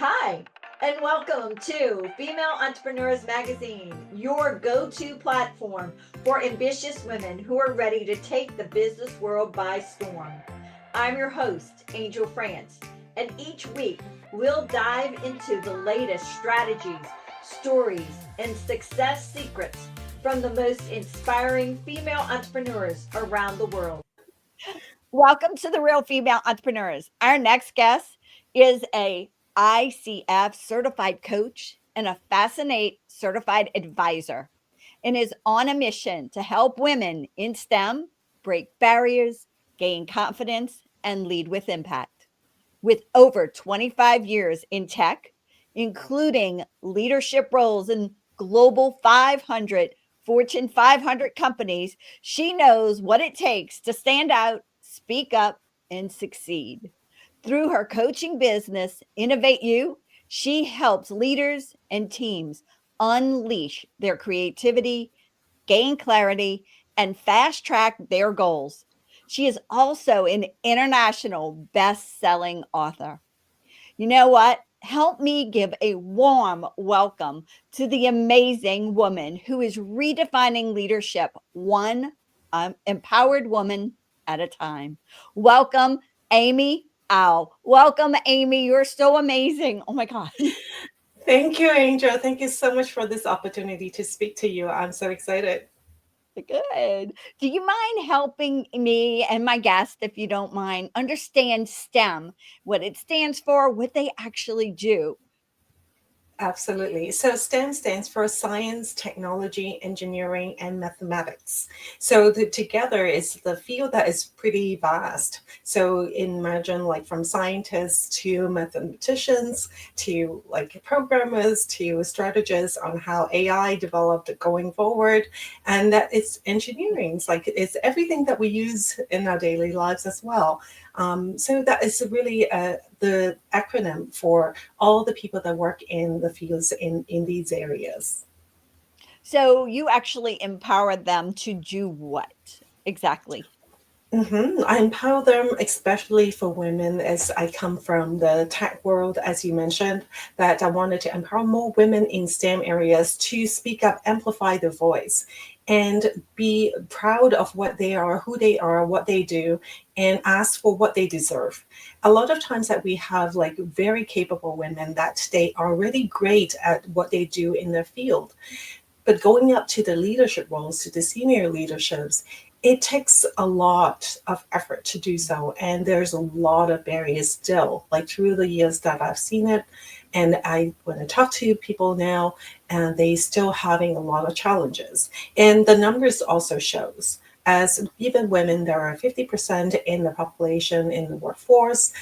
Hi, and welcome to Female Entrepreneurs Magazine, your go to platform for ambitious women who are ready to take the business world by storm. I'm your host, Angel France, and each week we'll dive into the latest strategies, stories, and success secrets from the most inspiring female entrepreneurs around the world. Welcome to the Real Female Entrepreneurs. Our next guest is a ICF certified coach and a Fascinate Certified Advisor and is on a mission to help women in STEM break barriers, gain confidence, and lead with impact. With over 25 years in tech, including leadership roles in Global 500, Fortune 500 companies, she knows what it takes to stand out, speak up, and succeed. Through her coaching business, Innovate You, she helps leaders and teams unleash their creativity, gain clarity, and fast track their goals. She is also an international best selling author. You know what? Help me give a warm welcome to the amazing woman who is redefining leadership one empowered woman at a time. Welcome, Amy. Ow. Welcome, Amy. You're so amazing. Oh my God. Thank you, Angel. Thank you so much for this opportunity to speak to you. I'm so excited. Good. Do you mind helping me and my guest, if you don't mind, understand STEM, what it stands for, what they actually do? Absolutely. So STEM stands for science, technology, engineering, and mathematics. So together is the field that is pretty vast. So imagine like from scientists to mathematicians to like programmers to strategists on how AI developed going forward. And that it's engineering. It's like it's everything that we use in our daily lives as well. So that is really the acronym for all the people that work in the fields in these areas. So you actually empower them to do what exactly? I empower them, especially for women, as I come from the tech world, as you mentioned, that I wanted to empower more women in STEM areas to speak up, amplify their voice, and be proud of what they are, who they are, what they do, and ask for what they deserve. A lot of times that we have like very capable women that they are really great at what they do in their field, but going up to the leadership roles, to the senior leaderships, it takes a lot of effort to do so. And there's a lot of barriers still, like through the years that I've seen it. And when I talk to people now, and they still having a lot of challenges. And the numbers also shows as even women, there are 50% in the population in the workforce.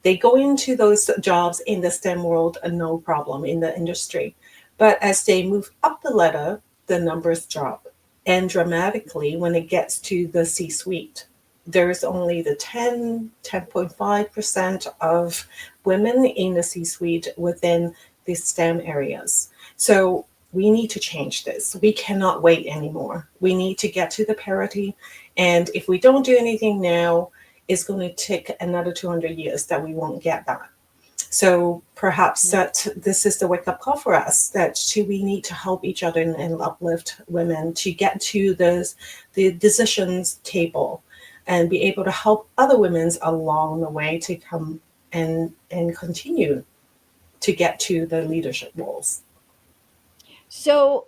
They go into those jobs in the STEM world, no problem in the industry. But as they move up the ladder, the numbers drop. And dramatically, when it gets to the C suite, there's only the 10.5% of women in the C suite within the STEM areas. So we need to change this. We cannot wait anymore. We need to get to the parity. And if we don't do anything now, it's going to take another 200 years that we won't get that. So perhaps that this is the wake up call for us that we need to help each other and uplift women to get to the decisions table and be able to help other women along the way to come and continue to get to the leadership roles. So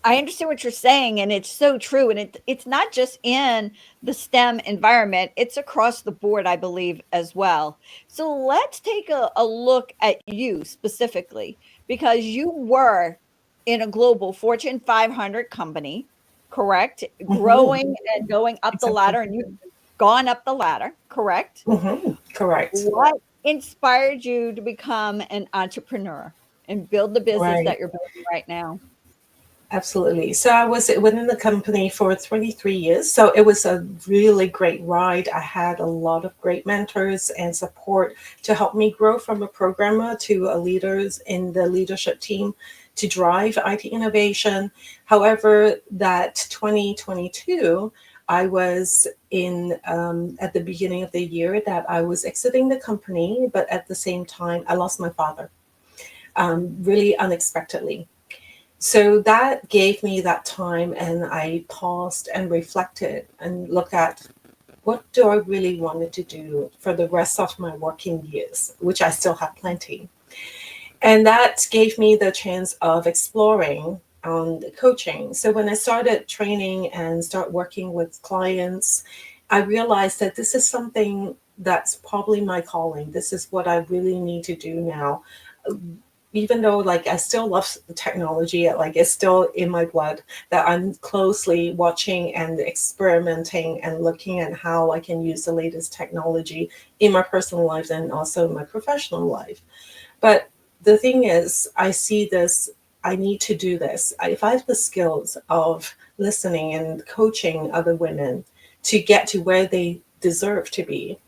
I understand what you're saying, and it's so true. And it's not just in the STEM environment, it's across the board, I believe, as well. So let's take a look at you specifically, because you were in a global Fortune 500 company, correct? Hmm. Growing and going up the Exactly. ladder, and you've gone up the ladder, correct? Correct. What inspired you to become an entrepreneur and build the business Right. that you're building right now? Absolutely. So I was within the company for 23 years. So it was a really great ride. I had a lot of great mentors and support to help me grow from a programmer to a leaders in the leadership team to drive IT innovation. However, that 2022, I was in at the beginning of the year that I was exiting the company, but at the same time, I lost my father really unexpectedly. So that gave me that time, and I paused and reflected and looked at what do I really wanted to do for the rest of my working years, which I still have plenty. And that gave me the chance of exploring the coaching. So when I started training and start working with clients, I realized that this is something that's probably my calling. This is what I really need to do now. Even though like I still love the technology, like it's still in my blood, that I'm closely watching and experimenting and looking at how I can use the latest technology in my personal life and also my professional life. But the thing is, I see this, I need to do this. If I have the skills of listening and coaching other women to get to where they deserve to be,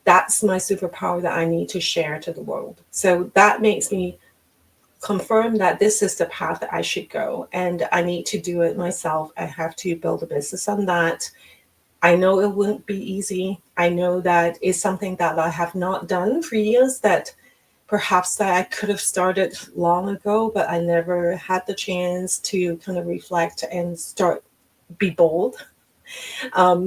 that's my superpower that I need to share to the world. So that makes me confirm that this is the path that I should go, and I need to do it myself. I have to build a business on that. I know it wouldn't be easy. I know that it's something that I have not done for years, that perhaps that I could have started long ago, but I never had the chance to kind of reflect and start be bold.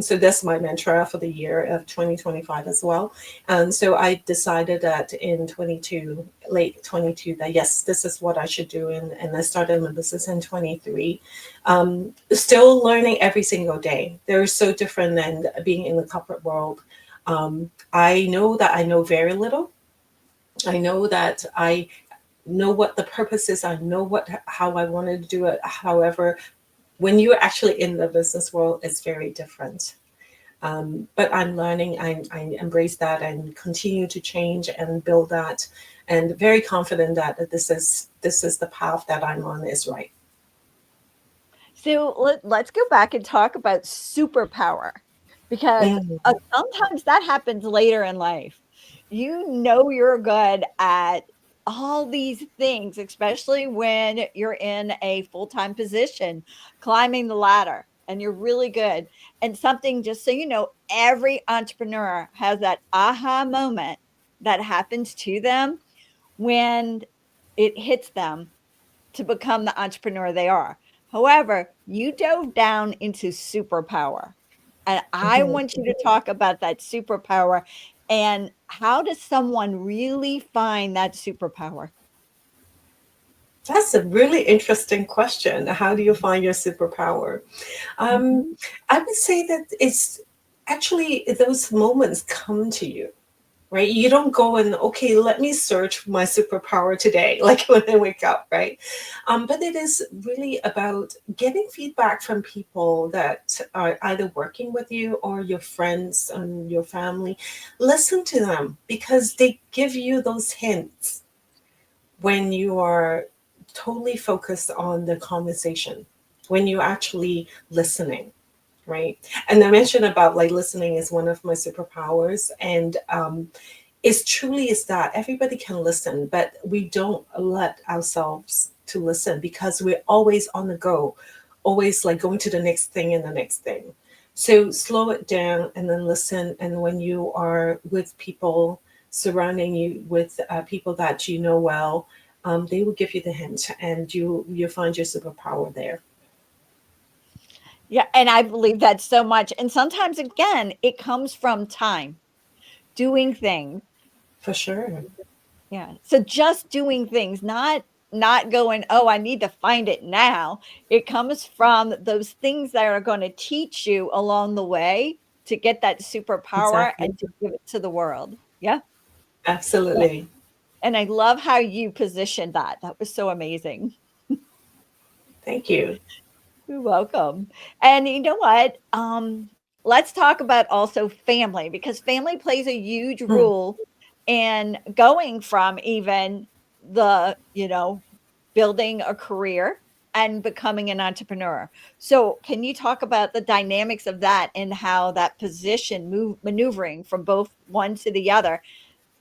So that's my mantra for the year of 2025 as well. And so I decided that in 22, late 22, that yes, this is what I should do. And I started my business in 23. Still learning every single day. They're so different than being in the corporate world. I know that I know very little. I know that I know what the purpose is. I know what how I wanted to do it. However, when you're actually in the business world, it's very different. But I'm learning. I embrace that and continue to change and build that, and very confident that this is the path that I'm on is right. So let's go back and talk about superpower because Mm, sometimes that happens later in life. You know you're good at all these things, especially when you're in a full time position, climbing the ladder, and you're really good. And something, just so you know, every entrepreneur has that aha moment that happens to them when it hits them to become the entrepreneur they are. However, you dove down into superpower. And I mhm. want you to talk about that superpower and how does someone really find that superpower? That's a really interesting question. How do you find your superpower? Um, Mhm. I would say that it's actually those moments come to you, right? You don't go and, okay, let me search for my superpower today, like when I wake up, right? But it is really about getting feedback from people that are either working with you or your friends and your family. Listen to them because they give you those hints when you are totally focused on the conversation, when you're actually listening, right? And I mentioned about like listening is one of my superpowers, and it's truly is that everybody can listen, but we don't let ourselves to listen because we're always on the go, always like going to the next thing and the next thing. So slow it down and then listen. And when you are with people surrounding you with people that you know well, they will give you the hint, and you find your superpower there. Yeah, and I believe that so much. And sometimes, again, it comes from time, doing things. For sure. Yeah. So just doing things, not going, "Oh, I need to find it now." It comes from those things that are gonna teach you along the way to get that superpower Exactly. and to give it to the world. Yeah. Yeah. Absolutely. And I love how you positioned that. That was so amazing. Thank you. You're welcome. And you know what? Let's talk about also family because family plays a huge Mm. role in going from even building a career and becoming an entrepreneur. So, can you talk about the dynamics of that and how that position maneuvering from both one to the other?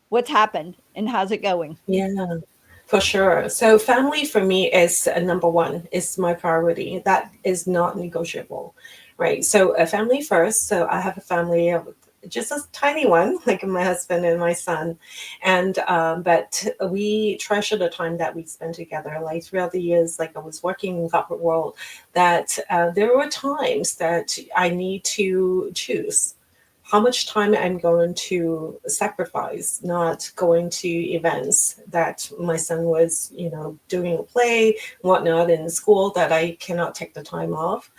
What's happened and how's it going? Yeah. For sure. So family for me is number one, is my priority. That is not negotiable, right? So a family first. So I have a family of just a tiny one, like my husband and my son, and but we treasure the time that we spend together. Like throughout the years, like I was working in corporate world, that there were times that I need to choose how much time I'm going to sacrifice not going to events that my son was, doing a play, whatnot in school that I cannot take the time off.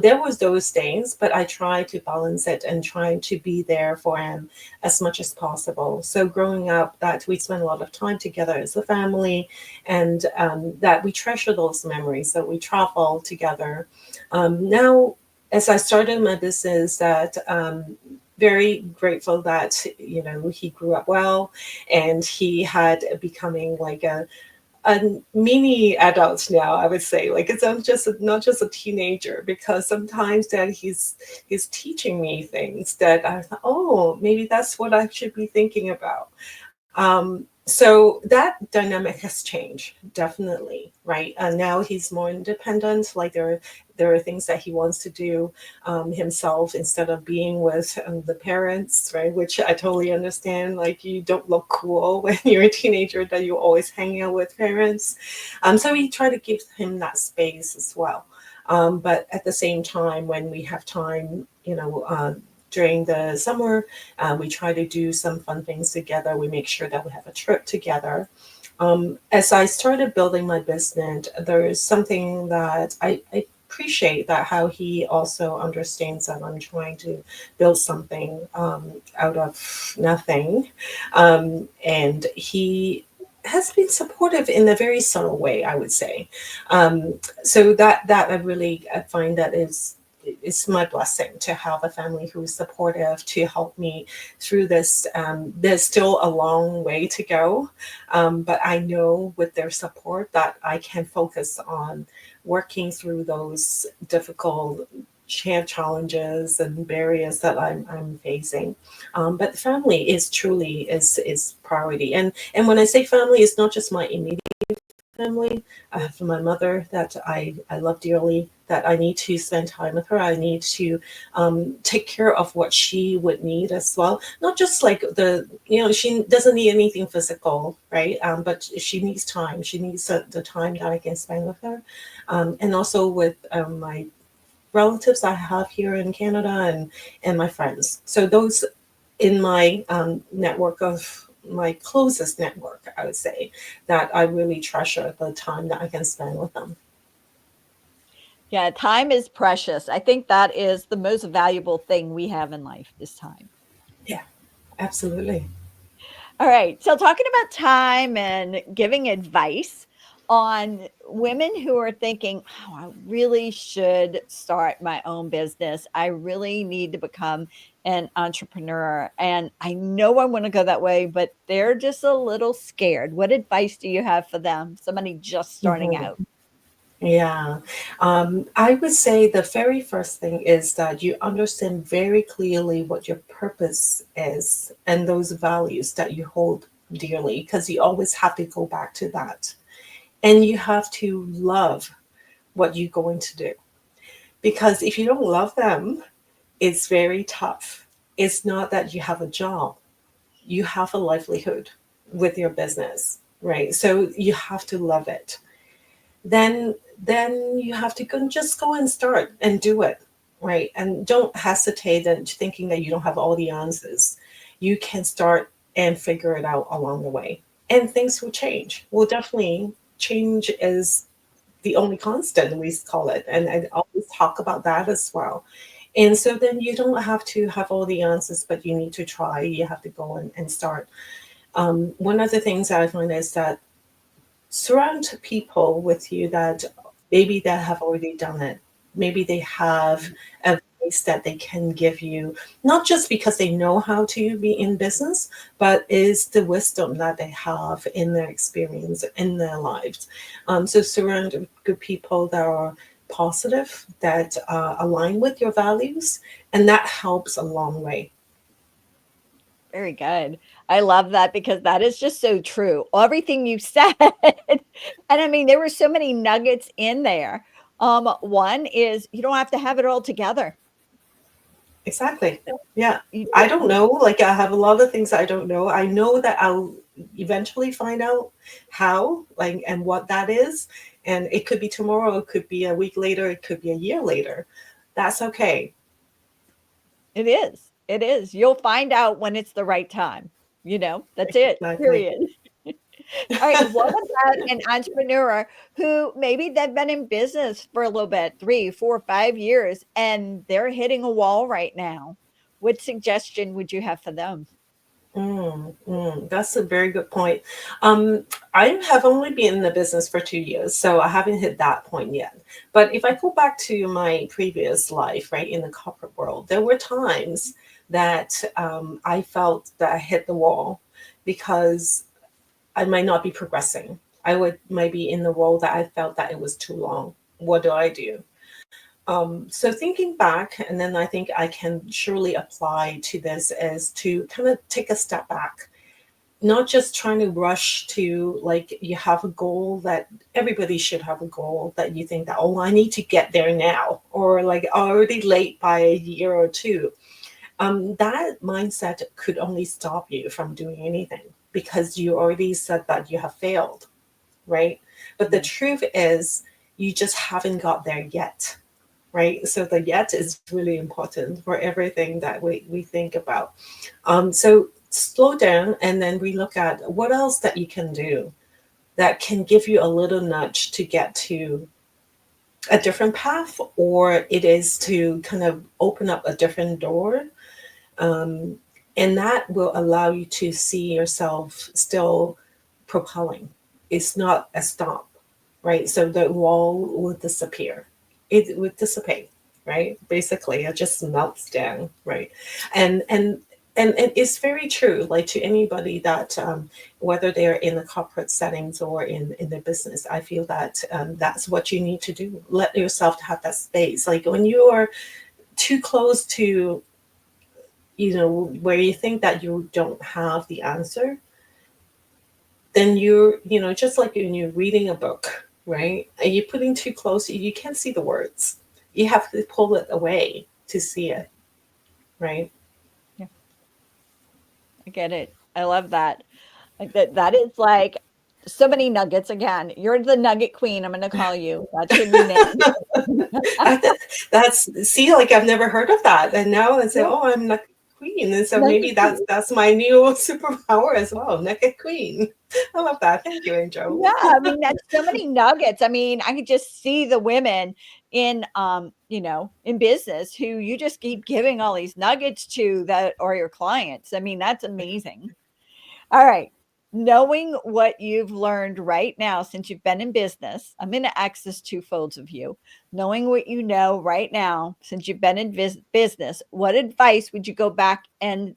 There was those days, but I try to balance it and try to be there for him as much as possible. So growing up, that we spend a lot of time together as a family, and that we treasure those memories. That we travel together. Now, as I started my business, that very grateful that he grew up well, and he had becoming like a mini adult now, I would say. Like it's not just a teenager, because sometimes that he's teaching me things that I thought, oh, maybe that's what I should be thinking about. So that dynamic has changed, definitely, right? And now he's more independent. Like there are things that he wants to do himself instead of being with the parents, right? Which I totally understand. Like you don't look cool when you're a teenager that you're always hanging out with parents. So we try to give him that space as well. But at the same time, when we have time, during the summer, we try to do some fun things together. We make sure that we have a trip together. As I started building my business, there is something that I appreciate, that how he also understands that I'm trying to build something out of nothing. And he has been supportive in a very subtle way, I would say. So that I find that is it's my blessing to have a family who is supportive to help me through this. There's still a long way to go, but I know with their support that I can focus on working through those difficult challenges and barriers that I'm facing. But family is truly is priority. And when I say family, it's not just my immediate family. I have my mother that I love dearly, that I need to spend time with her. I need to take care of what she would need as well. Not just like she doesn't need anything physical, right? But she needs time. She needs the time that I can spend with her. And also with my relatives I have here in Canada, and my friends. So those in my network of my closest network, I would say that I really treasure the time that I can spend with them. Yeah, time is precious. I think that is the most valuable thing we have in life is time. Yeah, absolutely. All right. So, talking about time and giving advice on women who are thinking, oh, I really should start my own business. I really need to become an entrepreneur. And I know I want to go that way, but they're just a little scared. What advice do you have for them? Somebody just starting Mhm. out. Yeah, I would say the very first thing is that you understand very clearly what your purpose is and those values that you hold dearly, because you always have to go back to that. And you have to love what you're going to do. Because if you don't love them, it's very tough. It's not that you have a job, you have a livelihood with your business, right? So you have to love it. Then you have to just go and start and do it, right? And don't hesitate and thinking that you don't have all the answers. You can start and figure it out along the way, and things will change. Will definitely change is the only constant, we call it, and I always talk about that as well. And so then you don't have to have all the answers, but you need to try. You have to go and start. One of the things that I find is that surround people with you that maybe that have already done it. Maybe they have advice that they can give you, not just because they know how to be in business, but is the wisdom that they have in their experience in their lives. So surround good people that are positive, that align with your values, and that helps a long way. Very good. I love that because that is just so true. Everything you said. And I mean, there were so many nuggets in there. One is you don't have to have it all together. Exactly. Yeah. You I do. don't know. Like I have a lot of things I don't know. I know that I'll eventually find out how, like, and what that is. And it could be tomorrow, it could be a week later, it could be a year later. That's okay. It is. It is. You'll find out when it's the right time. That's it. Exactly. Period. All right. What about an entrepreneur who maybe they've been in business for a little bit, 3, 4, 5 years, and they're hitting a wall right now? What suggestion would you have for them? That's a very good point. Um, I have only been in the business for 2 years, so I haven't hit that point yet. But if I go back to my previous life, right, in the corporate world, there were times that I felt that I hit the wall because I might not be progressing. I would maybe in the role that I felt that it was too long. What do I do? So thinking back, and then I think I can surely apply to this as to kind of take a step back, not just trying to rush to like you have a goal that everybody should have a goal that you think that, oh, I need to get there now, or like already late by a year or two. That mindset could only stop you from doing anything because you already said that you have failed, right? But the Yeah. truth is, you just haven't got there yet, right? So the yet is really important for everything that we think about. So slow down and then we look at what else that you can do that can give you a little nudge to get to a different path, or it is to kind of open up a different door. Um, and that will allow you to see yourself still propelling. It's not a stop, right? So the wall will disappear. It would dissipate, right? Basically, it just melts down, right? And and and it's very true. Like to anybody that whether they're in the corporate settings or in their business, I feel that that's what you need to do. Let yourself have that space. Like when you are too close to where you think that you don't have the answer, then you're just like when you're reading a book, right, and you're putting too close, you can't see the words, you have to pull it away to see it, right? Yeah. I get it. I love that. Like that is like so many nuggets again. You're the nugget queen, I'm gonna call you. That's your new name. I- that's see, like I've never heard of that, and now I say, Yeah, oh, I'm not queen, and so maybe nugget that's queen. that's my new superpower as well, naked queen. I love that. Thank you, Angel. Yeah, I mean, that's so many nuggets. I mean, I could just see the women in business who you just keep giving all these nuggets to that are your clients. I mean, that's amazing. All right. Knowing what you've learned right now since you've been in business, I'm going to access two folds of you. Knowing what you know right now since you've been in business, what advice would you go back and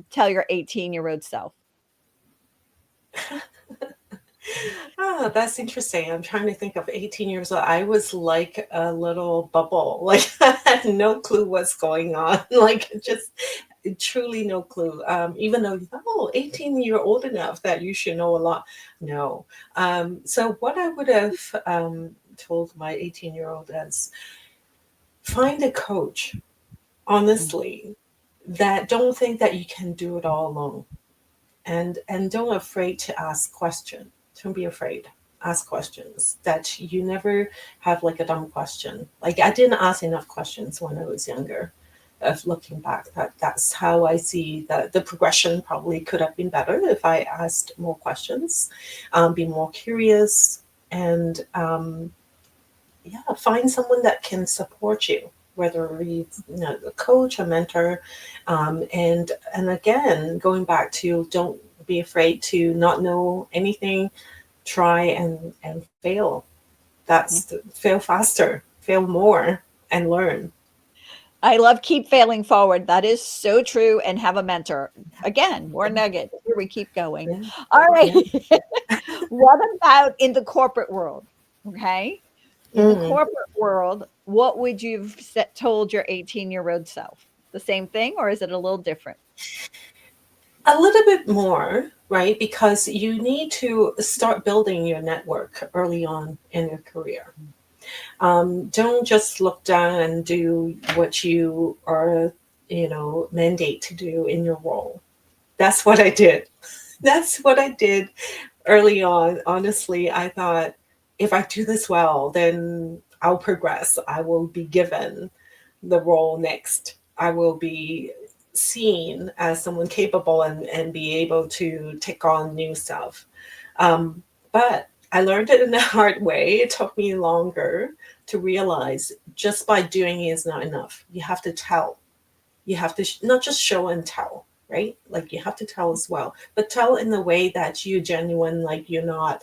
tell your 18-year-old self? Ah, that's interesting. I'm trying to think of 18 years old. I was like a little bubble. Like I had no clue what's going on. Like just truly no clue. Even though you thought, oh, 18, you're old enough that you should know a lot. No. So what I would have told my 18-year-old is find a coach, honestly, that don't think that you can do it all alone, and don't afraid to ask questions. Don't be afraid. Ask questions that you never have like a dumb question. Like I didn't ask enough questions when I was younger. Of looking back, that's how I see that the progression probably could have been better if I asked more questions, be more curious, and yeah, find someone that can support you, whether it's a coach, a mentor, and again, going back to don't be afraid to not know anything, try and fail. Fail faster, fail more, and learn. I love keep failing forward. That is so true. And have a mentor. Again, more Yeah, nuggets. Here we keep going. yeah, All right. yeah. What about in the corporate world? Okay. In the Mm. corporate world, what would you've told your 18-year-old self? The same thing, or is it a little different? A little bit more, right? Because you need to start building your network early on in your career. Don't just look down and do what you are mandate to do in your role. That's what I did. That's what I did early on. Honestly, I thought if I do this well, then I'll progress. I will be given the role next. I will be seen as someone capable and be able to take on new stuff. But I learned it in a hard way. It took me longer to realize just by doing is not enough. You have to tell. You have to not just show and tell, right? Like you have to tell as well, but tell in the way that you genuine, like you're not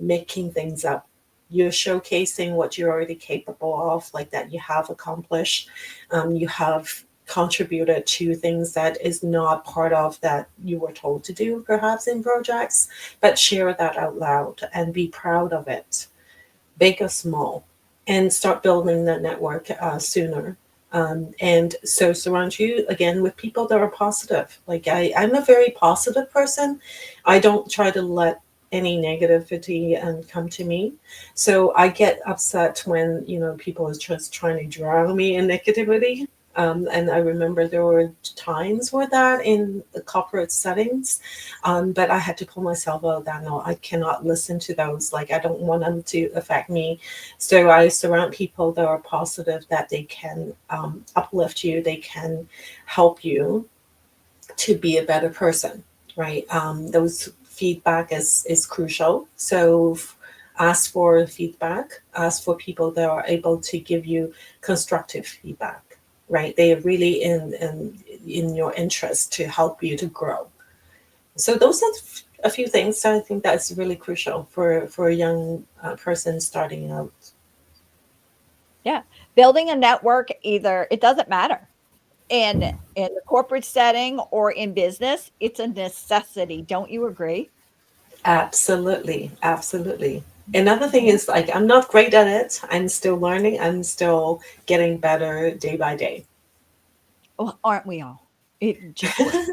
making things up. You're showcasing what you're already capable of, like that you have accomplished, you have contributed to things that is not part of that you were told to do, perhaps in projects, but share that out loud and be proud of it, big or small, and start building that network sooner. And so surround you again with people that are positive. Like I'm a very positive person. I don't try to let any negativity come to me. So I get upset when, people are just trying to drown me in negativity. And I remember there were times with that in the corporate settings, but I had to pull myself out that no, I cannot listen to those. Like I don't want them to affect me. So I surround people that are positive, that they can uplift you, they can help you to be a better person, right? Those feedback is crucial. So ask for feedback, ask for people that are able to give you constructive feedback, right? They are really in your interest to help you to grow. So those are a few things that I think that's really crucial for a young person starting out. Yeah. Building a network, either it doesn't matter. In the corporate setting or in business, it's a necessity. Don't you agree? Absolutely, absolutely. Another thing Yeah. is like I'm not great at it. I'm still learning. I'm still getting better day by day. Well, aren't we all? Of course.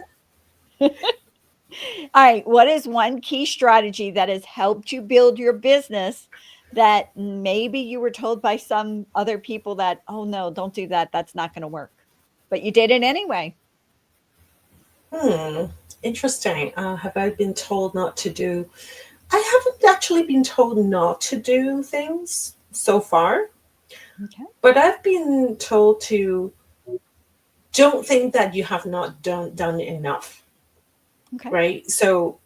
All right. What is one key strategy that has helped you build your business that maybe you were told by some other people that, oh no, don't do that. That's not going to work. But you did it anyway. Hmm. Interesting. Have I been told not to do? I haven't actually been told not to do things so far, Okay. but I've been told to don't think that you have not done enough, Okay. right? So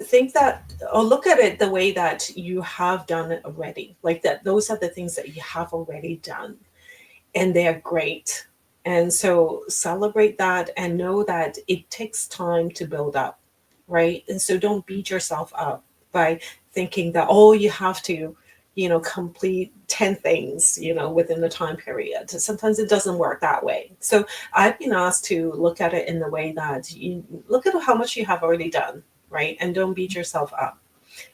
think that or look at it the way that you have done it already. Like that those are the things that you have already done and they're great. And so celebrate that and know that it takes time to build up, right? And so don't beat yourself up by thinking that, oh, you have to, complete 10 things, within the time period. Sometimes it doesn't work that way. So I've been asked to look at it in the way that you look at how much you have already done, right? And don't beat yourself up.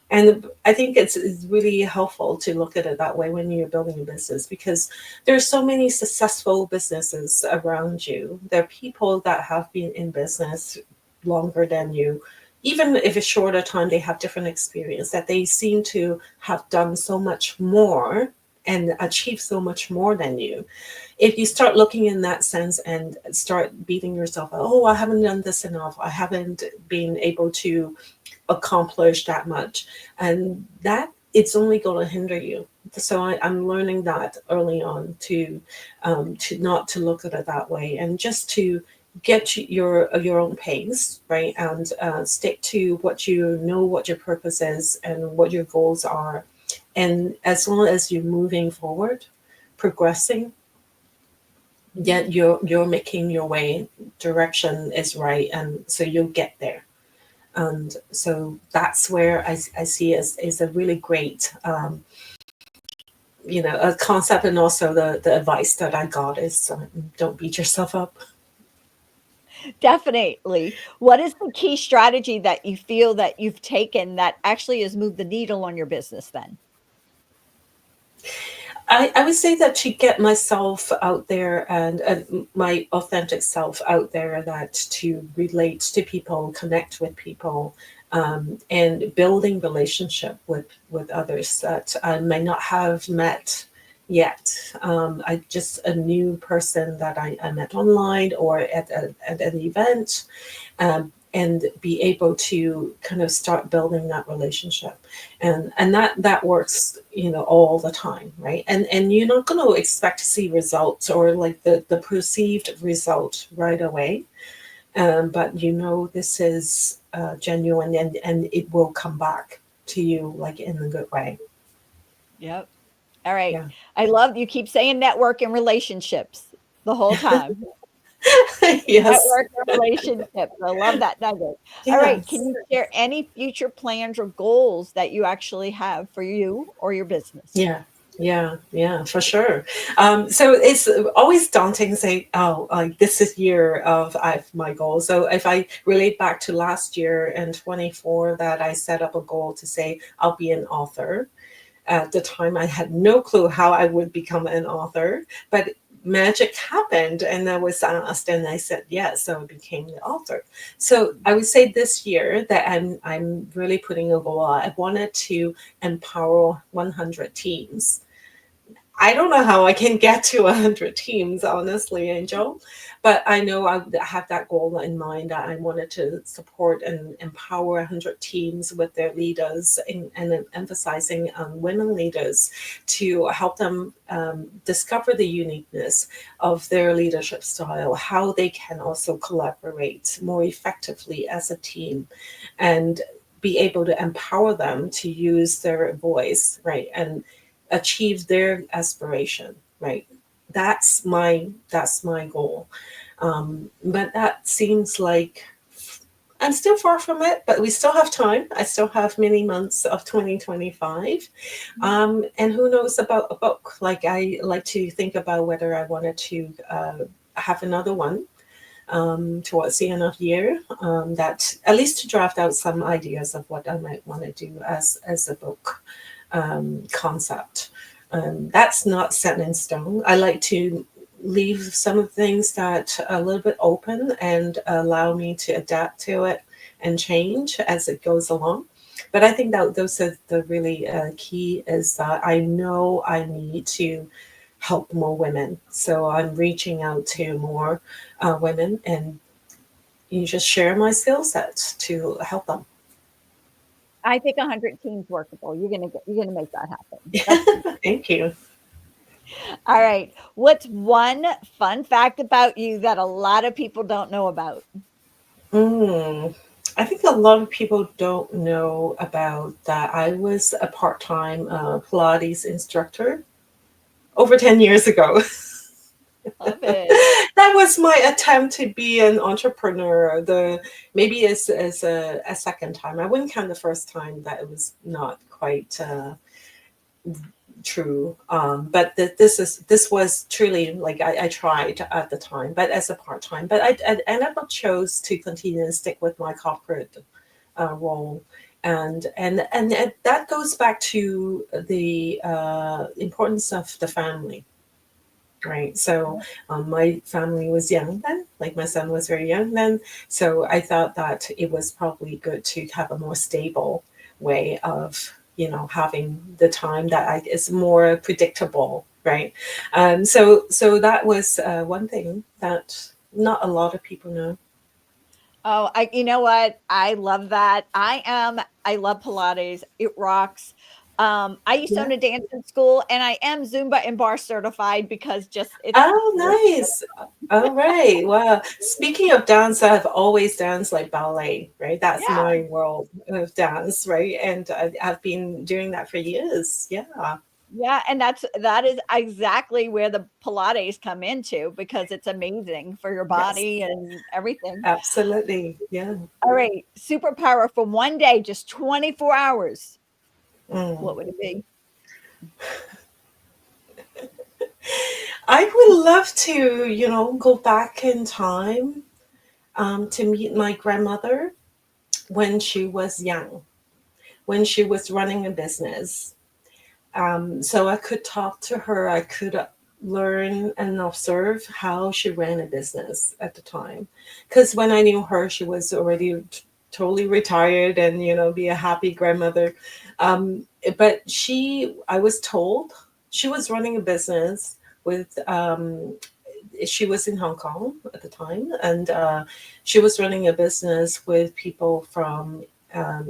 And I think it's really helpful to look at it that way when you're building a business because there's so many successful businesses around you. There are people that have been in business longer than you. Even if it's shorter time, they have different experience that they seem to have done so much more and achieved so much more than you. If you start looking in that sense and start beating yourself up, oh, I haven't done this enough. I haven't been able to accomplish that much, and that it's only going to hinder you. So I'm learning that early on to not to look at it that way and just to get your own pace, right? And stick to what you know, what your purpose is and what your goals are, and as long as you're moving forward, progressing, yet you're making your way, direction is right, and so you'll get there. And so that's where I see as a really great, a concept. And also the advice that I got is don't beat yourself up. Definitely. What is the key strategy that you feel that you've taken that actually has moved the needle on your business then? I would say that to get myself out there and my authentic self out there, that to relate to people, connect with people, and building relationship with others that I may not have met yet. I just a new person that I met online or at an event, and be able to kind of start building that relationship, and that works, all the time, right? And you're not going to expect to see results or like the perceived result right away, but this is genuine, and it will come back to you like in a good way. Yep. All right. Yeah. I love you keep saying network and relationships the whole time. Yes. Network and relationships. I love that nugget. All right. Can Yes. you share any future plans or goals that you actually have for you or your business? Yeah, yeah, for sure. So it's always daunting to say, oh, like this is year of I've my goal. So if I relate back to last year in 24, that I set up a goal to say I'll be an author. At the time, I had no clue how I would become an author, but magic happened, and I was asked, and I said yes, so I became the author. So I would say this year that I'm really putting a goal. I wanted to empower 100 teams. I don't know how I can get to 100 teams, honestly, Angel, but I know I have that goal in mind that I wanted to support and empower 100 teams with their leaders, and emphasizing women leaders to help them discover the uniqueness of their leadership style, how they can also collaborate more effectively as a team, and be able to empower them to use their voice, right? And achieve their aspiration, right? That's my goal. But that seems like I'm still far from it, but we still have time. I still have many months of 2025. And who knows about a book? Like, I like to think about whether I wanted to have another one towards the end of the year, that at least to draft out some ideas of what I might want to do as a book concept. That's not set in stone. I like to leave some of the things that are a little bit open and allow me to adapt to it and change as it goes along. But I think that those are the really key, is that I know I need to help more women. So I'm reaching out to more women, and you just share my skill set to help them. I think 100 teams workable. You're gonna make that happen. That's Thank you. all right. What's one fun fact about you that a lot of people don't know about? Mm. I think a lot of people don't know about that. I was a part time Pilates instructor over 10 years ago. Love it. That was my attempt to be an entrepreneur. Maybe as a second time. I wouldn't count the first time, that it was not quite true. But this was truly like I tried at the time, but as a part time. But I ended up chose to continue and stick with my corporate role. And that goes back to the importance of the family, right? So my family was young then, like my son was very young then. So I thought that it was probably good to have a more stable way of, having the time that is more predictable, right? So that was one thing that not a lot of people know. Oh, you know what? I love that. I love Pilates. It rocks. I used to Yeah. own a dance in school and I am Zumba and bar certified because just it's Oh, nice. All right. Wow. Speaking of dance, I've always danced like ballet, right? That's yeah. my world of dance, right? And I've been doing that for years. Yeah. Yeah, and that is exactly where the Pilates come into because it's amazing for your Yes. body and everything. Absolutely. Yeah. All right, superpower for one day, just 24 hours. Mm. What would it be? I would love to, go back in time to meet my grandmother when she was young, when she was running a business. So I could talk to her. I could learn and observe how she ran a business at the time. Because when I knew her, she was already totally retired and, be a happy grandmother. But I was told she was running a business with, she was in Hong Kong at the time, and she was running a business with people from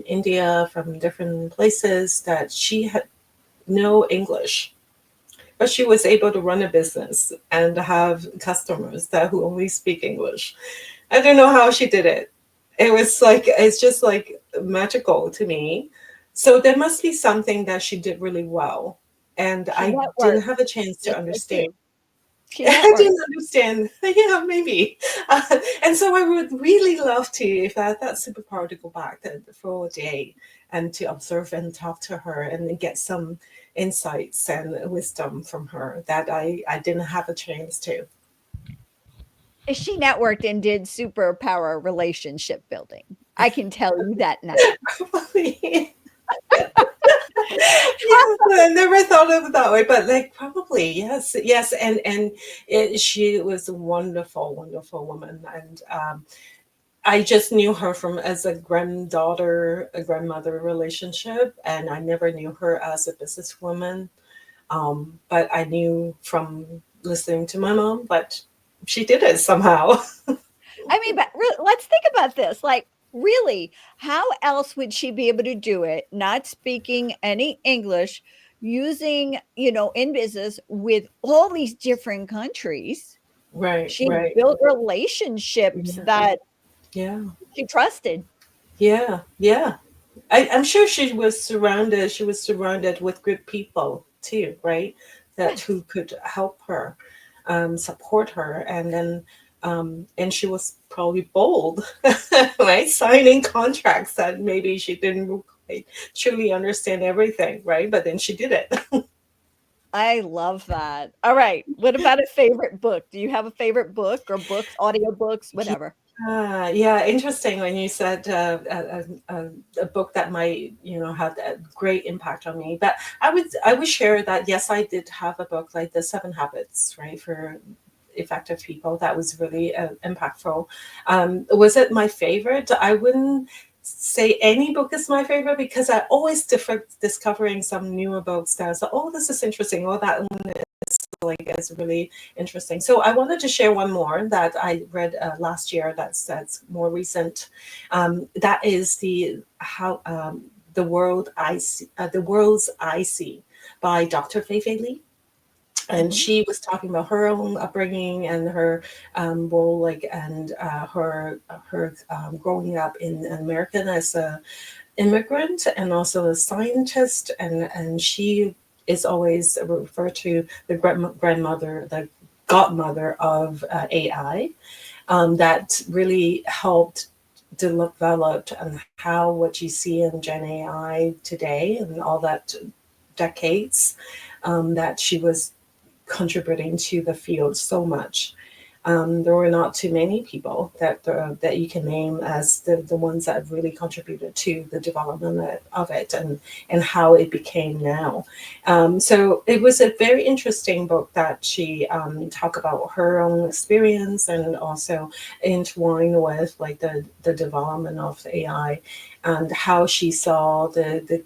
India, from different places that she had no English, but she was able to run a business and have customers that who only speak English. I don't know how she did it. It was like, it's just like magical to me. So there must be something that she did really well. And She I didn't networked, have a chance to just like understand. you. She I networked. didn't understand. Yeah, maybe. And so I would really love to, if I had that superpower, to go back for a day and to observe and talk to her and get some insights and wisdom from her that I didn't have a chance to. She networked and did superpower relationship building. I can tell you that now. Yeah, I never thought of it that way, but like probably yes, yes, and she was a wonderful, wonderful woman, and I just knew her from as a granddaughter, a grandmother relationship, and I never knew her as a businesswoman. But I knew from listening to my mom, but she did it somehow. I mean, but let's think about this. Like, really, how else would she be able to do it, not speaking any English, using, in business with all these different countries? Right, She right. built relationships Yeah, that yeah, she trusted. yeah, yeah. I'm sure she was surrounded with good people too, right? That Yes. who could help her, support her, and then and she was probably bold, right? Signing contracts that maybe she didn't quite truly understand everything, right? But then she did it. I love that. All right. What about a favorite book? Do you have a favorite book or books, audiobooks, whatever? Yeah, interesting when you said a book that might, have a great impact on me. But I would share that yes, I did have a book like The Seven Habits, right, for effective people that was really impactful. Was it my favorite? I wouldn't say any book is my favorite because I always discovering some newer books that I was like, oh, this is interesting, or that one like is really interesting. So I wanted to share one more that I read last year. That's more recent. That is the world's I see by Dr. Fei Fei Li. And Mhm. she was talking about her own upbringing and her role, like, and her growing up in America as a immigrant and also a scientist, and she is always referred to the grandmother, the godmother of AI, that really helped develop and how what you see in Gen AI today and all that decades, that she was contributing to the field so much. There were not too many people that you can name as the ones that have really contributed to the development of it and how it became now. So it was a very interesting book that she talked about her own experience and also entwined with like the development of AI and how she saw the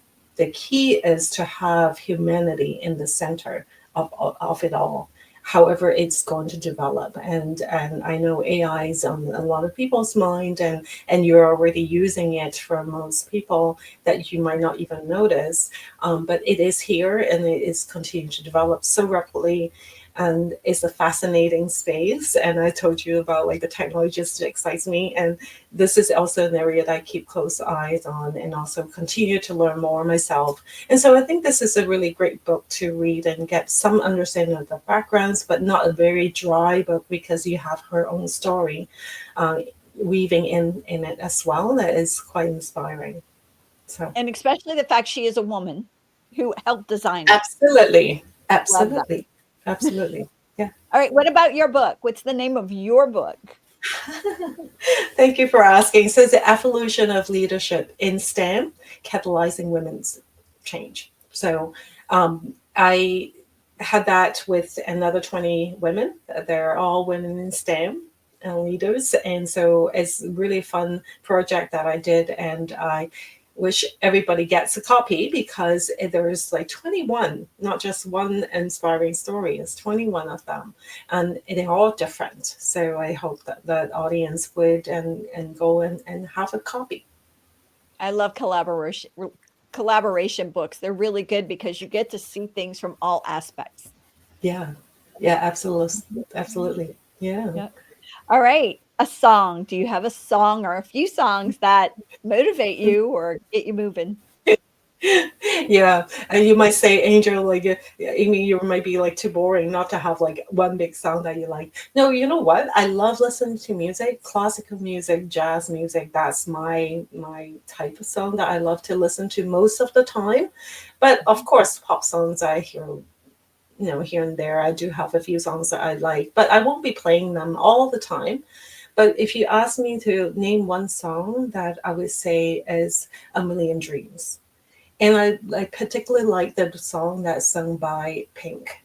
key is to have humanity in the center of it all, however it's going to develop. And I know AI is on a lot of people's mind, and you're already using it for most people that you might not even notice. But it is here and it is continuing to develop so rapidly. And it's a fascinating space. And I told you about like the technology just excites me. And this is also an area that I keep close eyes on and also continue to learn more myself. And so I think this is a really great book to read and get some understanding of the backgrounds, but not a very dry book because you have her own story weaving in it as well. That is quite inspiring. So And especially the fact she is a woman who helped design it. absolutely, Love that. absolutely, absolutely. Yeah. All right. What about your book? What's the name of your book? Thank you for asking. So it's the evolution of leadership in STEM, catalyzing women's change. So I had that with another 20 women. They're all women in STEM and leaders. And so it's a really fun project that I did. And which everybody gets a copy because there's like 21, not just one inspiring story. It's 21 of them, and they're all different. So I hope that the audience would and go and have a copy. I love collaboration books. They're really good because you get to see things from all aspects. Yeah, yeah, absolutely, absolutely, yeah. Yeah. All right. A song. Do you have a song or a few songs that motivate you or get you moving? Yeah, and you might say, Angel, like, Amy, you might be like too boring not to have like one big song that you like. No, you know what? I love listening to music, classical music, jazz music. That's my type of song that I love to listen to most of the time. But of course, pop songs I hear, here and there. I do have a few songs that I like, but I won't be playing them all the time. But if you ask me to name one song, that I would say is A Million Dreams. And I particularly like the song that's sung by Pink.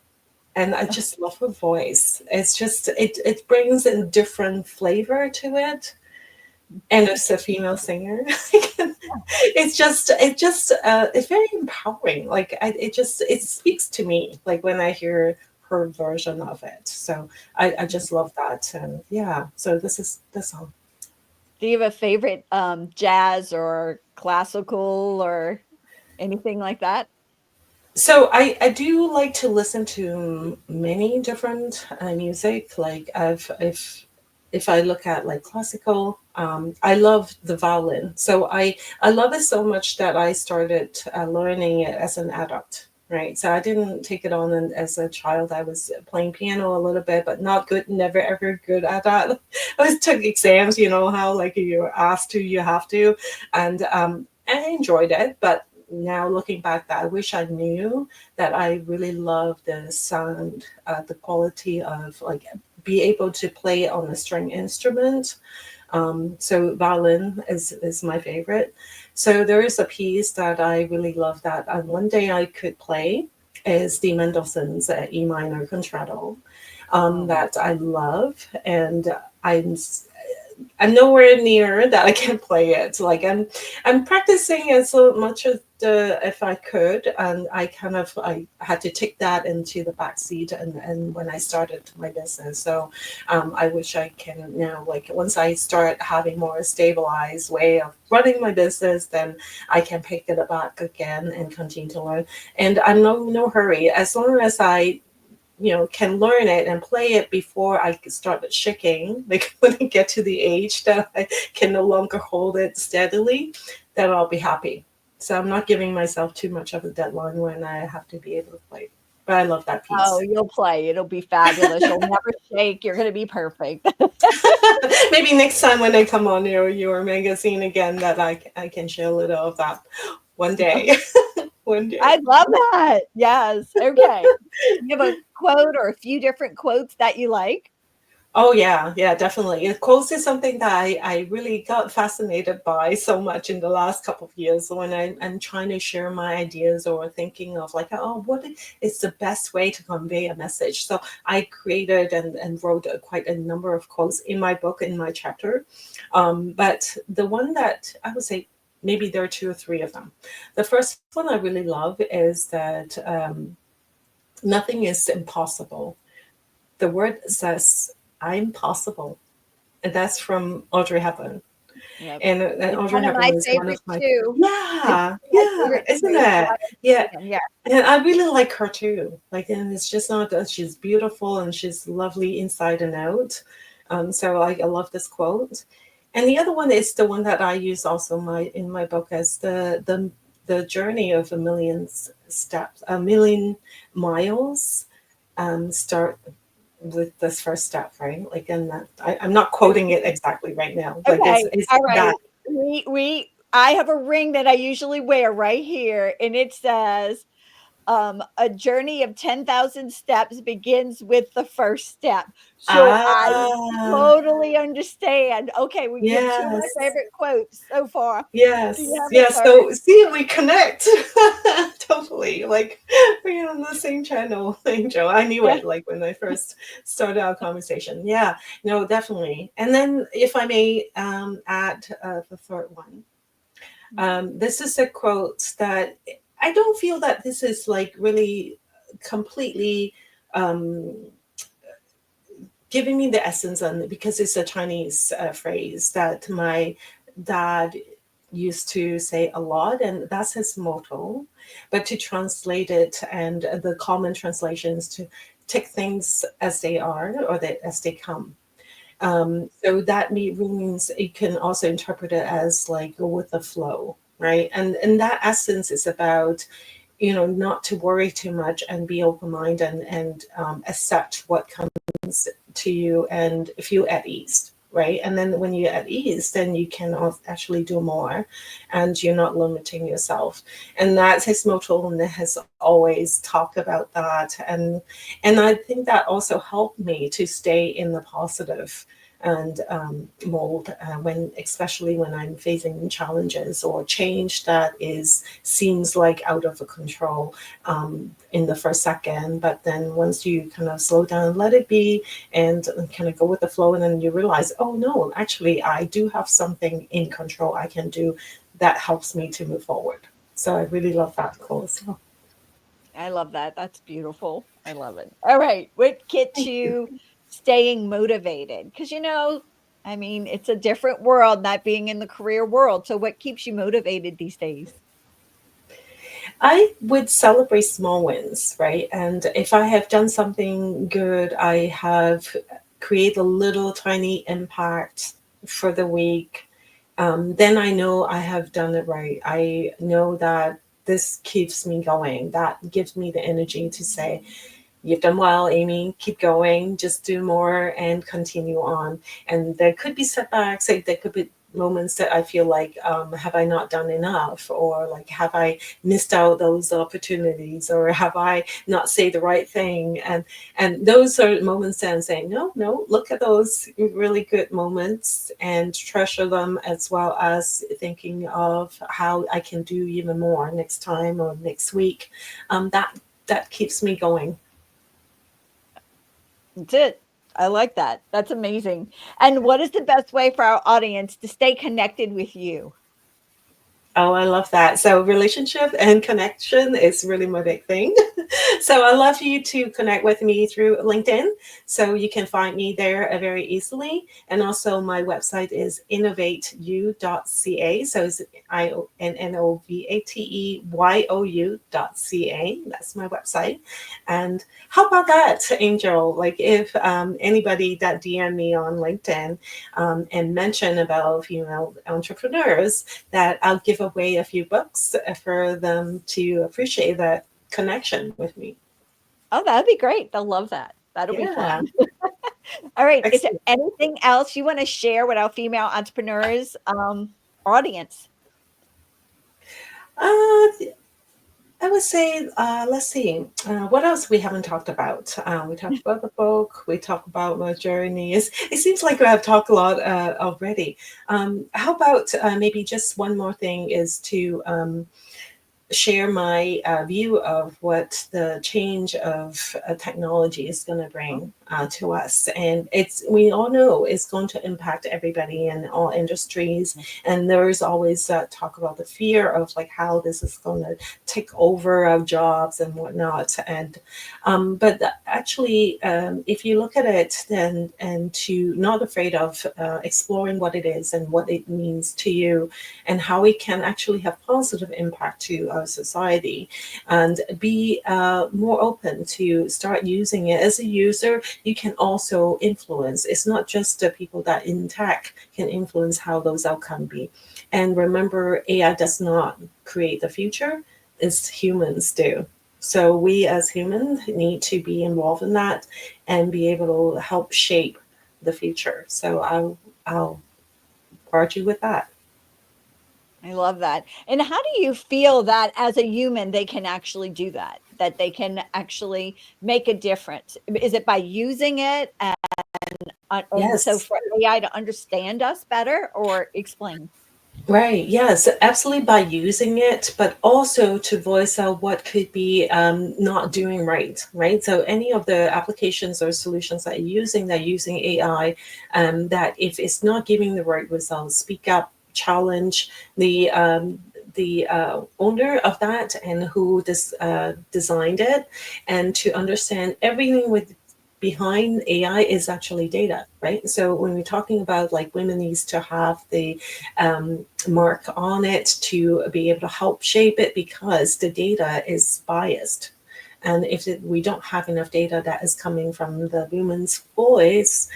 And I just love her voice. It's just it brings a different flavor to it. And it's a female singer. It's very empowering. Like it speaks to me like when I hear her version of it. So I just love that. And yeah, so this is the song. Do you have a favorite jazz or classical or anything like that? So I do like to listen to many different music. Like if I look at like classical, I love the violin. So I love it so much that I started learning it as an adult. Right. So I didn't take it on as a child. I was playing piano a little bit, but not good, never ever good at that. I just took exams, you know how like you're asked to, you have to. And I enjoyed it, but now looking back, that I wish I knew that I really love the sound, the quality of like be able to play on a string instrument. So violin is my favorite. So there is a piece that I really love that one day I could play is the Mendelssohn's E minor concerto, Oh. that I love, and I'm I'm nowhere near that I can play it. Like I'm practicing as much as if I could, and I had to take that into the back seat and when I started my business. So I wish I can now, like once I start having more stabilized way of running my business, then I can pick it back again and continue to learn. And I'm no hurry as long as I can learn it and play it before I start shaking. Like when I get to the age that I can no longer hold it steadily, then I'll be happy. So I'm not giving myself too much of a deadline when I have to be able to play. But I love that Oh, piece. you'll play. It'll be fabulous. You'll never shake. You're gonna be perfect. Maybe next time when I come on your magazine again, that I can share a little of that one day. One day. I love that. Yes. Okay. You have a quote or a few different quotes that you like? Oh yeah, yeah, definitely. Quotes is something that I really got fascinated by so much in the last couple of years when I'm trying to share my ideas or thinking of like, oh, what is the best way to convey a message? So I created and wrote quite a number of quotes in my book, in my chapter. But the one that I would say, maybe there are two or three of them. The first one I really love is that nothing is impossible. The word says, I'm possible. And that's from Audrey Hepburn. Yep. And It's Audrey one of my Hepburn is one of favorites my, too. It's yeah, one of my yeah, favorites isn't too. That's why it? I Yeah. say them. Yeah. And I really like her too. Like, and it's just not that she's beautiful and she's lovely inside and out. So I love this quote. And the other one is the one that I use also in my book as the journey of a million steps, a million miles. Start with this first step, right? Like, and that I'm not quoting it exactly right now. Like, Okay. it's All right. that. I have a ring that I usually wear right here, and it says, a journey of 10,000 steps begins with the first step. So I Ah, totally understand. Okay, we get two of my yes, favorite quotes so far. Do you yes, have a yes. third? So see, we connect totally. Like we're on the same channel, Angel. I knew Yeah. it. Like when I first started our conversation. Yeah, no, definitely. And then, if I may add the third one. This is a quote that I don't feel that this is like really completely um, giving me the essence, and because it's a Chinese phrase that my dad used to say a lot, and that's his motto. But to translate it, and the common translation is to take things as they are, or as they come. So that means you can also interpret it as like go with the flow, right? And that essence is about, not to worry too much and be open minded, and accept what comes to you and feel at ease, right? And then when you're at ease, then you can actually do more, and you're not limiting yourself. And that's his motto, and has always talked about that. And I think that also helped me to stay in the positive and mold, when, especially when I'm facing challenges or change that is seems like out of control in the first second. But then once you kind of slow down, let it be, and kind of go with the flow, and then you realize, oh no, actually I do have something in control I can do that helps me to move forward. So I really love that quote. So I love that. That's beautiful. I love it. All right. What gets thank you. you staying motivated? Because, I mean, it's a different world, not being in the career world. So, what keeps you motivated these days? I would celebrate small wins, right? And if I have done something good, I have created a little tiny impact for the week, then I know I have done it right. I know that this keeps me going. That gives me the energy to say, you've done well, Amy. Keep going. Just do more and continue on. And there could be setbacks. Like there could be moments that I feel like, have I not done enough, or like have I missed out those opportunities, or have I not say the right thing? And those are moments that I'm saying, no, no. Look at those really good moments and treasure them, as well as thinking of how I can do even more next time or next week. That keeps me going. That's it. I like that. That's amazing. And what is the best way for our audience to stay connected with you? Oh, I love that. So, relationship and connection is really my big thing. So, I love you to connect with me through LinkedIn. So, you can find me there very easily. And also, my website is innovateyou.ca. So, it's innovateyou.ca. That's my website. And how about that, Angel? Like, if anybody that DM me on LinkedIn and mention about female entrepreneurs, that I'll give away a few books for them to appreciate that connection with me. Oh, that'd be great. They'll love that. That'll be Yeah, fun. All right. Is there excellent. anything else you want to share with our female entrepreneurs audience? Uh, I would say, let's see, what else we haven't talked about? We talked about the book, we talked about my journey. It seems like we have talked a lot already. How about maybe just one more thing is to share my view of what the change of technology is going to bring to us. And we all know it's going to impact everybody in all industries. And there's always talk about the fear of like how this is going to take over our jobs and whatnot. And but actually, if you look at it, then and to not afraid of exploring what it is and what it means to you, and how it can actually have positive impact to our society, and be more open to start using it. As a user, you can also influence. It's not just the people that in tech can influence how those outcomes be. And remember, AI does not create the future, it's humans do. So we as humans need to be involved in that and be able to help shape the future. So I'll argue with that. I love that. And how do you feel that as a human, they can actually do that? That they can actually make a difference? Is it by using it and so Yes. for AI to understand us better, or explain? Right. Yes, absolutely. By using it, but also to voice out what could be not doing right. Right. So any of the applications or solutions that you're using AI, that if it's not giving the right results, speak up challenge the owner of that and who designed it, and to understand everything with behind AI is actually data, right? So when we're talking about like women needs to have the mark on it to be able to help shape it, because the data is biased. And if we don't have enough data that is coming from the woman's voice,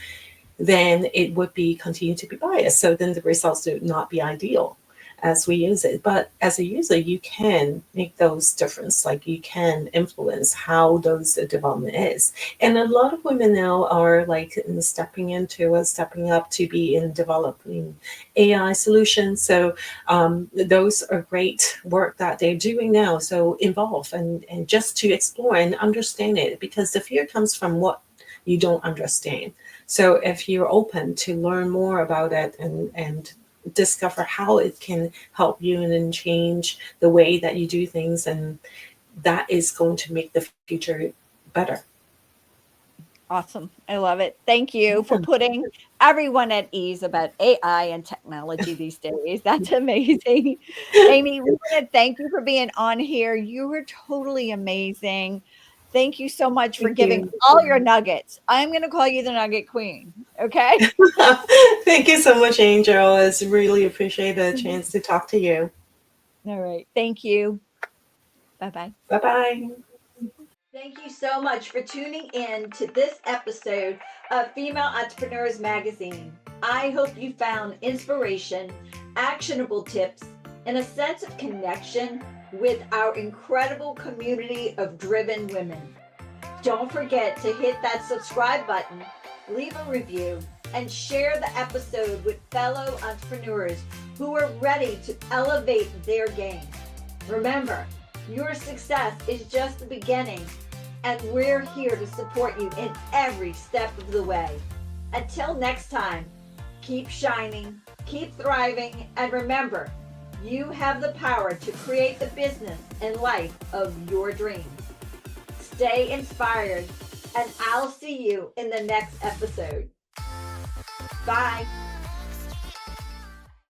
then it would be continue to be biased. So then the results would not be ideal as we use it. But as a user, you can make those difference. Like you can influence how those development is. And a lot of women now are like stepping up to be in developing AI solutions. So those are great work that they're doing now. So involve and just to explore and understand it, because the fear comes from what you don't understand. So if you're open to learn more about it and discover how it can help you and then change the way that you do things, and that is going to make the future better. Awesome. I love it. Thank you for Yeah. putting everyone at ease about AI and technology these days. That's amazing. Amy, we want to thank you for being on here. You were totally amazing. Thank you so much for Thank giving you. all your nuggets. I'm going to call you the Nugget Queen. Okay. Thank you so much, Angel. It's really appreciate the chance to talk to you. All right. Thank you. Bye bye. Bye bye. Thank you so much for tuning in to this episode of Female Entrepreneurs Magazine. I hope you found inspiration, actionable tips, and a sense of connection with our incredible community of driven women. Don't forget to hit that subscribe button, leave a review, and share the episode with fellow entrepreneurs who are ready to elevate their game. Remember, your success is just the beginning, and we're here to support you in every step of the way. Until next time, keep shining, keep thriving, and remember, you have the power to create the business and life of your dreams. Stay inspired, and I'll see you in the next episode. Bye.